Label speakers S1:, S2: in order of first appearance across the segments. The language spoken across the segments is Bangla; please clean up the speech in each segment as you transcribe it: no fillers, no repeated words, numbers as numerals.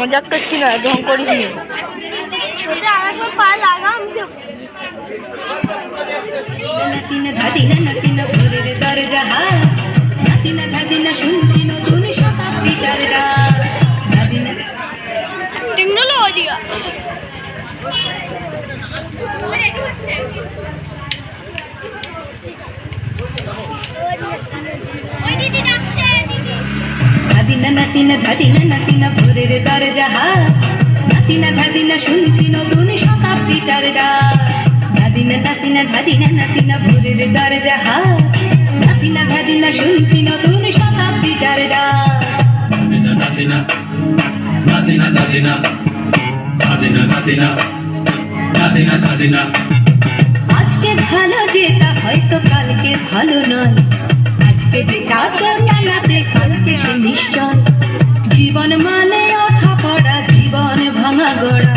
S1: মজাক করছি না, ঢং করিস নি। টেকনোলজি
S2: ধাদিনা নাতিনা ধাদিনা নাতিনা ভোরের দরজাহা নাতিনা ধাদিনা শুনছি নতুন শতাব্দীটার ডাক ধাদিনা নাতিনা ধাদিনা নাতিনা ভোরের দরজাহা নাতিনা ধাদিনা শুনছি নতুন শতাব্দীটার ডাক
S3: নাতিনা নাতিনা নাতিনা নাতিনা নাতিনা নাতিনা নাতিনা নাতিনা
S2: আজকে ভালো যেটা হয়তো কালকে ভালো নয় আজকে যেটা তোর নালাতে কালকে সে নিশ্চয় জীবন মানে ওঠা পড়া জীবন ভাঙা গড়া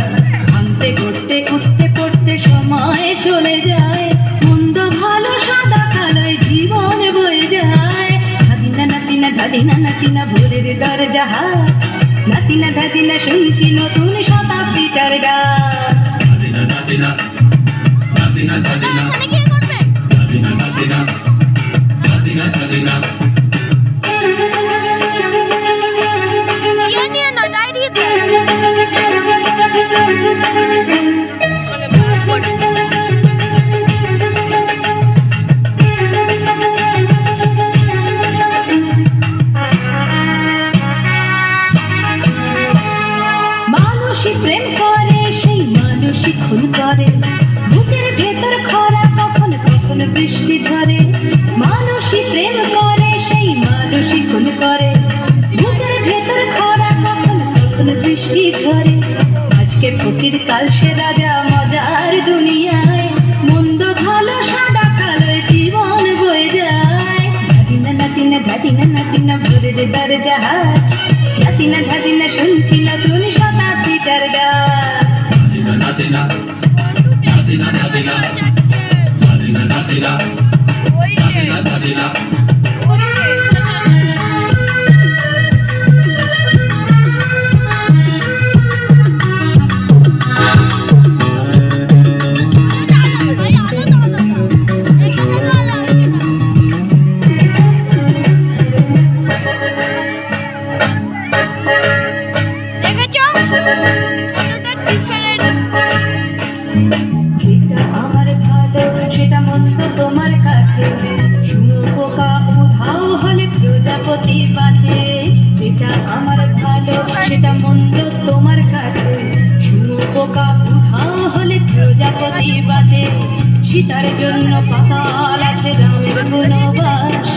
S2: ভাঙতে গড়তে উঠতে পড়তে সময় চলে যায় মন্দ ভালো সাদা কালোয় জীবন বয়ে যায় ধাদিনা নাতিনা ধাদিনা নাতিনা ভোরের দরজাহা নাতিনা ধাদিনা শুনছি নতুন শতাব্দীটার ডাক
S3: নাতিনা নাতিনা নাতিনা নাতিনা নাতিনা নাতিনা নাতিনা নাতিনা
S2: মানুষই প্রেম করে সেই মানুষই খুন করে বুকের ভেতর খরা কখন কখন বৃষ্টি ঝরে মানুষই প্রেম করে সেই মানুষই খুন করে বুকের ভেতর খরা কখন কখন বৃষ্টি ঝরে আজকে ফকির কাল সে রাজা মজার দুনিয়ায় মন্দ ভালো সাদা কালোয় জীবন বয়ে যায় ধাদিনা নাতিনা ধাদিনা নাতিনা ভোরের দরজাহা নাতিনা ধাদিনা শুনছি নতুন শতাব্দীটার ডাক
S3: নাতিনা নাতিনা নাতিনা নাতিনা নাতিনা নাতিনা নাতিনা নাতিনা
S2: যেটা আমার ভালো সেটা মন্দ তোমার কাছে শুনো পোকা উধাও হলে প্রজাপতি বাঁচে যেটা আমার ভালো সেটা মন্দ তোমার কাছে শুনো পোকা উধাও হলে প্রজাপতি বাঁচে সীতার জন্য পাতাল আছে রামের বনবাস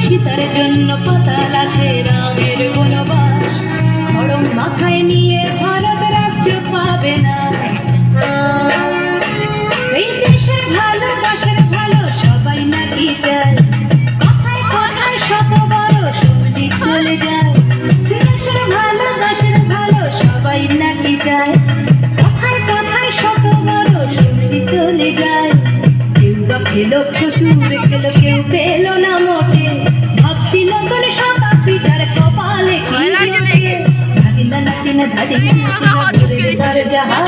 S2: সীতার জন্য পাতাল আছে রামের বনবাস বরং মাথায় নিয়ে ভারত রাজ্য পাবে না এই দেশের ভালো দেশের ভালো সবাই নাকি চায় কথায় কথায় শত বড় সঙ্গীত চলে যায় দেশের ভালো দেশের ভালো সবাই নাকি চায় কথায় কথায় শত বড় সঙ্গীত চলে যায় কেউ বা পেলো প্রচুর খেলো কেউ পেলো না মোটে ভাবছি নতুন শতাব্দীটার কপালে কি জোটে ধাদিনা নাতিনা ধাদিনা নাতিনা ভোরের দরজাহা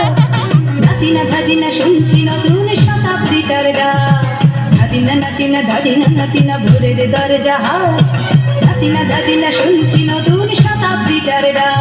S2: নাতিনা ধাদিনা শুনছি নতুন শতাব্দীটার ডাক ধাদিনা নাতিনা ধাদিনা নাতিনা ভোরের দরজাহা নাতিনা ধাদিনা শুনছি নতুন শতাব্দীটার ডাক।